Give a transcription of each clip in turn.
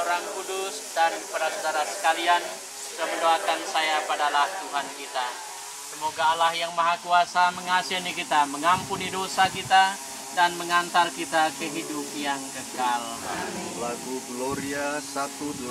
Roh Kudus dan kepada saudara sekalian sudah mendoakan saya padalah Tuhan kita. Semoga Allah yang Maha Kuasa mengasihi kita, mengampuni dosa kita, dan mengantar kita ke hidup yang kekal. Lagu Gloria 186.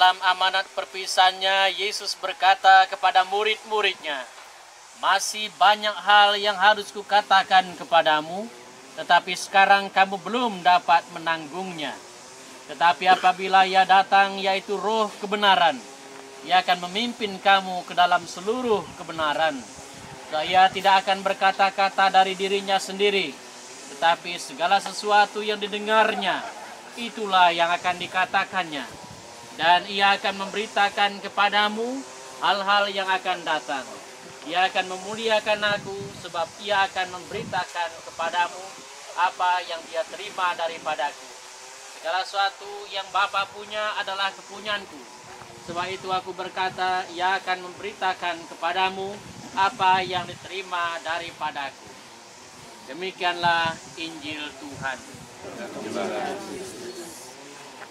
Dalam amanat perpisahannya, Yesus berkata kepada murid-muridnya, "Masih banyak hal yang harus kukatakan kepadamu, tetapi sekarang kamu belum dapat menanggungnya. Tetapi apabila Ia datang, yaitu Roh kebenaran, Ia akan memimpin kamu ke dalam seluruh kebenaran. Ia tidak akan berkata-kata dari dirinya sendiri, tetapi segala sesuatu yang didengarnya, itulah yang akan dikatakannya. Dan Ia akan memberitakan kepadamu hal-hal yang akan datang. Ia akan memuliakan Aku, sebab Ia akan memberitakan kepadamu apa yang Dia terima daripadaku. Segala sesuatu yang Bapa punya adalah kepunyaanku. Sebab itu Aku berkata, Ia akan memberitakan kepadamu apa yang diterima daripadaku." Demikianlah Injil Tuhan.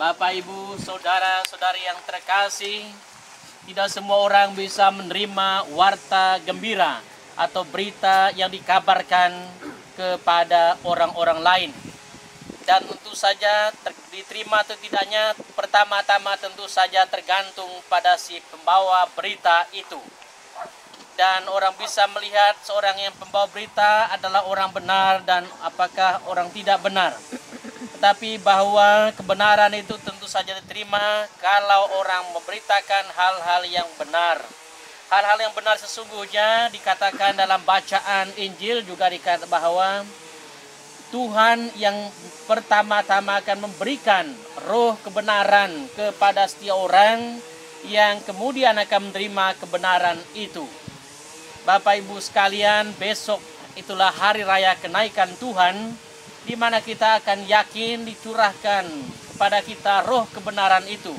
Bapak, Ibu, saudara-saudari yang terkasih, tidak semua orang bisa menerima warta gembira atau berita yang dikabarkan kepada orang-orang lain. Dan tentu saja diterima atau tidaknya pertama-tama tentu saja tergantung pada si pembawa berita itu. Dan orang bisa melihat seorang yang pembawa berita adalah orang benar dan apakah orang tidak benar. Tetapi bahwa kebenaran itu tentu saja diterima kalau orang memberitakan hal-hal yang benar. Hal-hal yang benar sesungguhnya dikatakan dalam bacaan Injil juga dikatakan bahwa Tuhan yang pertama-tama akan memberikan roh kebenaran kepada setiap orang yang kemudian akan menerima kebenaran itu. Bapak Ibu sekalian, besok itulah hari raya kenaikan Tuhan, di mana kita akan yakin dicurahkan kepada kita roh kebenaran itu,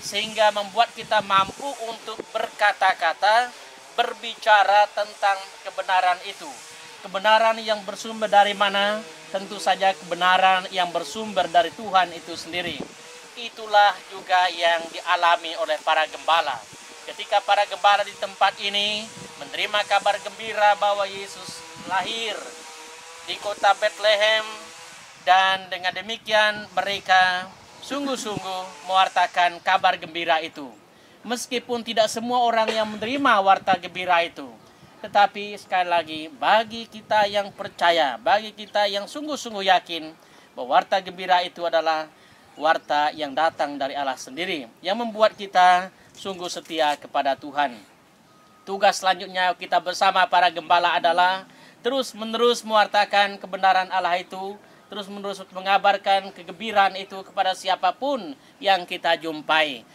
sehingga membuat kita mampu untuk berkata-kata, berbicara tentang kebenaran itu. Kebenaran yang bersumber dari mana? Tentu saja kebenaran yang bersumber dari Tuhan itu sendiri. Itulah juga yang dialami oleh para gembala. Ketika para gembala di tempat ini menerima kabar gembira bahwa Yesus lahir di kota Bethlehem, dan dengan demikian mereka sungguh-sungguh mewartakan kabar gembira itu. Meskipun tidak semua orang yang menerima warta gembira itu, tetapi sekali lagi bagi kita yang percaya, bagi kita yang sungguh-sungguh yakin bahwa warta gembira itu adalah warta yang datang dari Allah sendiri, yang membuat kita sungguh setia kepada Tuhan. Tugas selanjutnya kita bersama para gembala adalah terus-menerus mewartakan kebenaran Allah itu, terus-menerus mengabarkan kegembiraan itu kepada siapapun yang kita jumpai.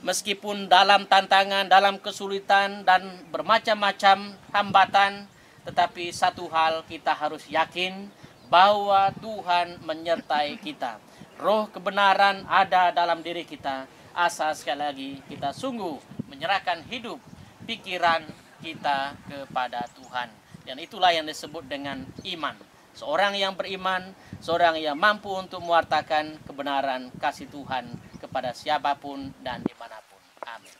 Meskipun dalam tantangan, dalam kesulitan, dan bermacam-macam hambatan, tetapi satu hal kita harus yakin bahwa Tuhan menyertai kita. Roh kebenaran ada dalam diri kita, asal sekali lagi kita sungguh menyerahkan hidup, pikiran kita kepada Tuhan. Dan itulah yang disebut dengan iman. seorang yang beriman, seorang yang mampu untuk mewartakan kebenaran kasih Tuhan kepada siapapun dan dimanapun. Amin.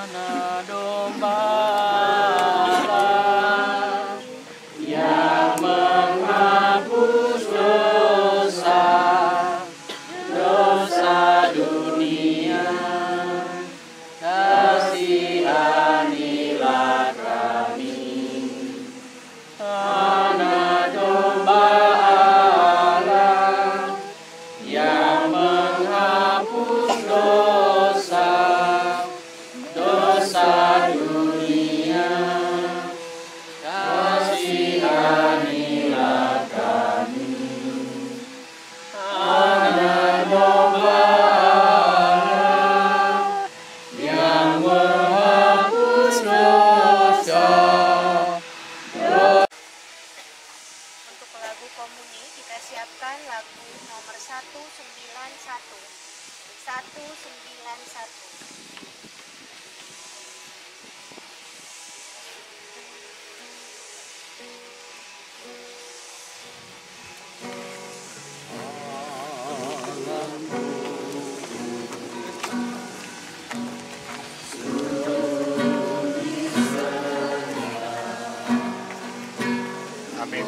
Anak domba yang menghapus dosa dunia, kasihanilah kami. Anak domba Allah yang menghapus dosa dunia, kasihanilah kami. Anak domba Allah yang menghapus dosa. Untuk lagu komuni kita siapkan lagu nomor 191. 191. Amin.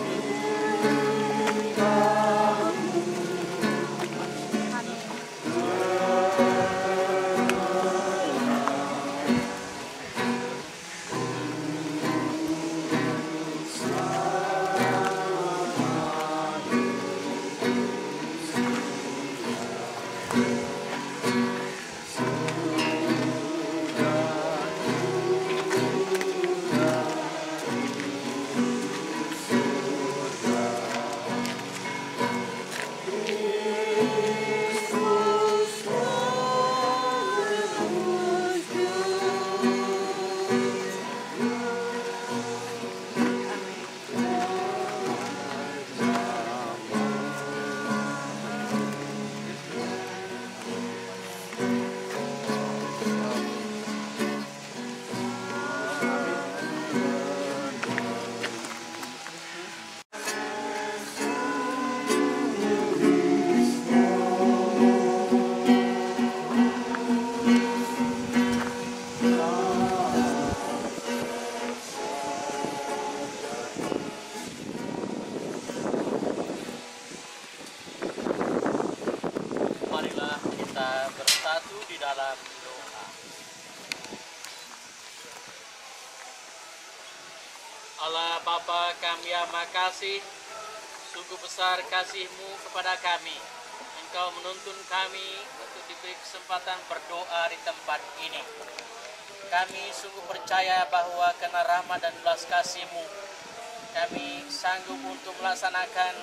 Marilah kita bersatu di dalam doa. Allah Bapa, kami yang makasih, sungguh besar kasih-Mu kepada kami. Engkau menuntun kami untuk diberi kesempatan berdoa di tempat ini. Kami sungguh percaya bahwa karena rahmat dan belas kasih-Mu, kami sanggup untuk melaksanakan,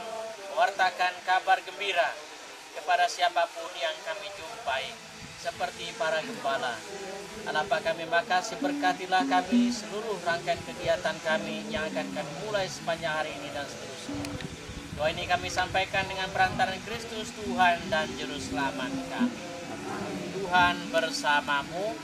mewartakan kabar gembira kepada siapapun yang kami jumpai, seperti para gembala. Allah Bapa, kami makasih, berkatilah kami seluruh rangkaian kegiatan kami yang akan kami mulai sepanjang hari ini dan seterusnya. Doa ini kami sampaikan dengan perantaraan Kristus Tuhan dan Juru Selamat kami. Tuhan bersamamu.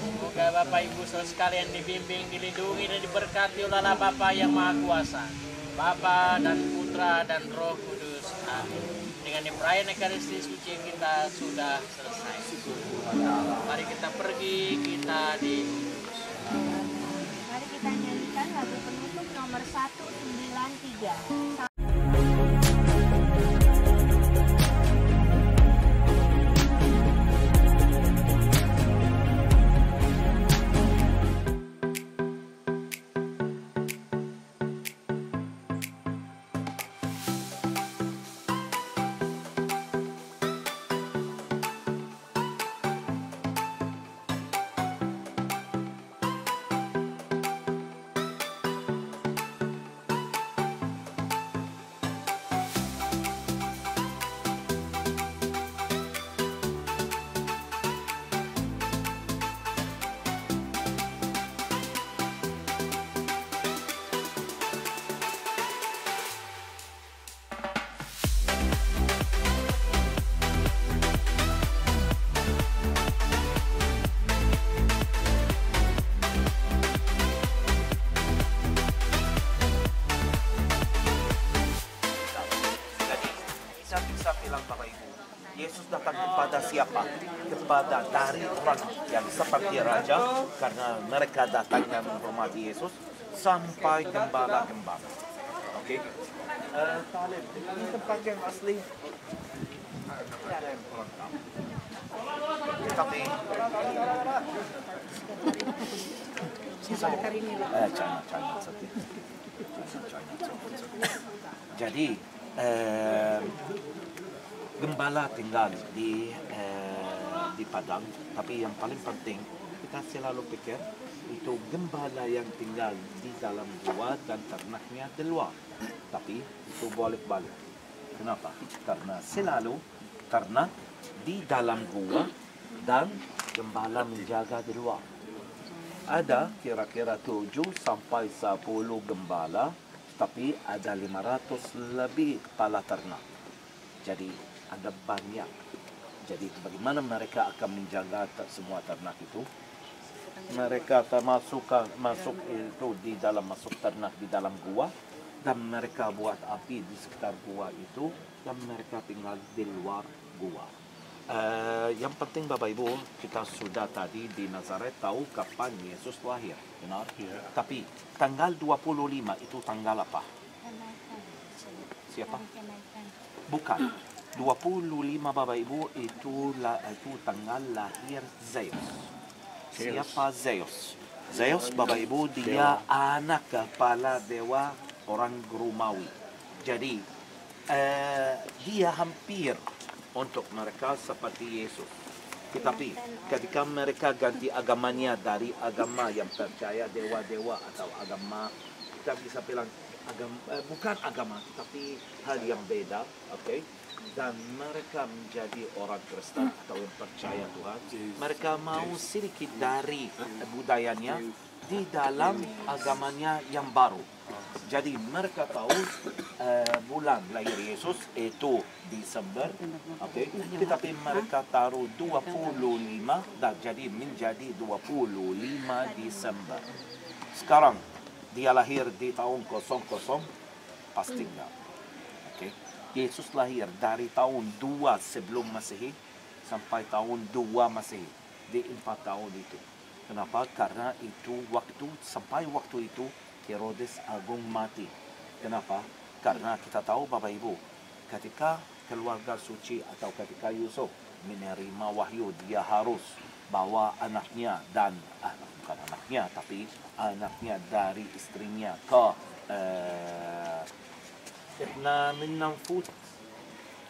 Semoga Bapak Ibu saudara sekalian dibimbing, dilindungi dan diberkati oleh Allah Bapa yang Maha Kuasa, Bapa dan Putra dan Roh Kudus. Amin. Dengan perayaan Ekaristi suci kita sudah selesai. Mari kita pergi, kita di. Mari kita nyanyikan lagu penutup nomor 193. kepada siapa? Kepada dari orang yang seperti raja, karena mereka datangnya menghormati Yesus, sampai gembala-gembala. Oke? Talib, ini tempat yang asli. Tidak ada yang kurang tahu. Tapi jadi gembala tinggal di Padang, tapi yang paling penting kita selalu pikir itu gembala yang tinggal di dalam gua dan ternaknya di luar. Tapi itu balik-balik. Kenapa? Karena di dalam gua dan gembala menjaga di luar. Ada kira-kira 7 sampai 10 gembala, tapi ada 500 lebih kepala ternak. Jadi ada banyak. Jadi bagaimana mereka akan menjaga semua ternak itu? Mereka masuk itu di dalam ternak di dalam gua, dan mereka buat api di sekitar gua itu, dan mereka tinggal di luar gua. Yang penting Bapak Ibu, kita sudah tadi di Nazaret tahu kapan Yesus lahir, benar? Yeah. Tapi tanggal 25 itu tanggal apa? Siapa? Bukan. 25 Bapak Ibu itu tanggal lahir Zeus. Siapa Zeus? Zeus Bapak Ibu dia anak kepala dewa orang Romawi. Jadi dia hampir untuk mereka seperti Yesus. Tetapi ketika mereka ganti agamanya dari agama yang percaya dewa-dewa atau agama, kita bisa bilang bukan agama, tapi hal yang beda, oke? Dan mereka menjadi orang Kristen atau yang percaya Tuhan. Mereka mau sedikit dari budayanya di dalam agamanya yang baru. Jadi mereka tahu bulan lahir Yesus itu Desember, oke? Tetapi mereka taruh 25 dan jadi menjadi 25 Desember. Sekarang dia lahir di tahun 00, pasti enggak. Oke? Yesus lahir dari tahun 2 sebelum Masehi sampai tahun 2 Masehi, di 4 tahun itu. Kenapa? Karena itu sampai waktu itu Herodes Agung mati. Kenapa? Karena kita tahu Bapak Ibu, ketika keluarga suci atau ketika Yusuf menerima wahyu, dia harus bawa anaknya dan bukan anaknya, tapi anaknya dari istrinya ke احنا من نفوت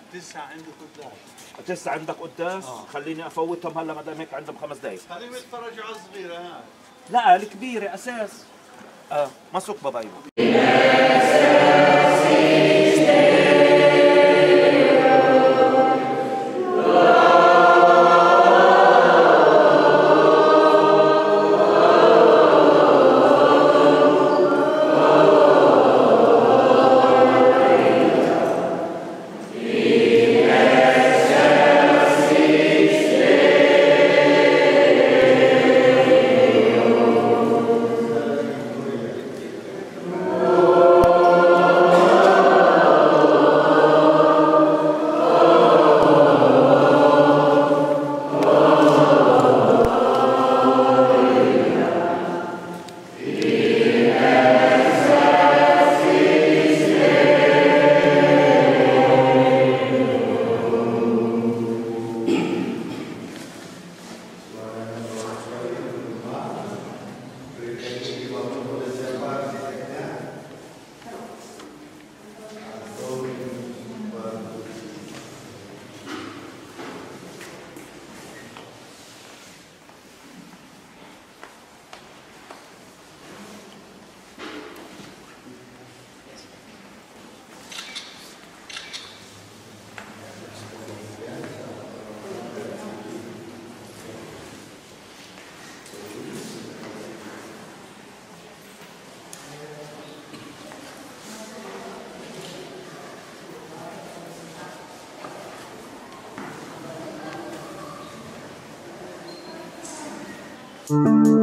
9 عندك قداس 9 عندك قداس خليني افوتهم هلا ما دام هيك عندهم 5 دقائق خليهم يتفرجوا على الصغيره ها لا الكبيره اساس مسوق بابا ايوه Thank you.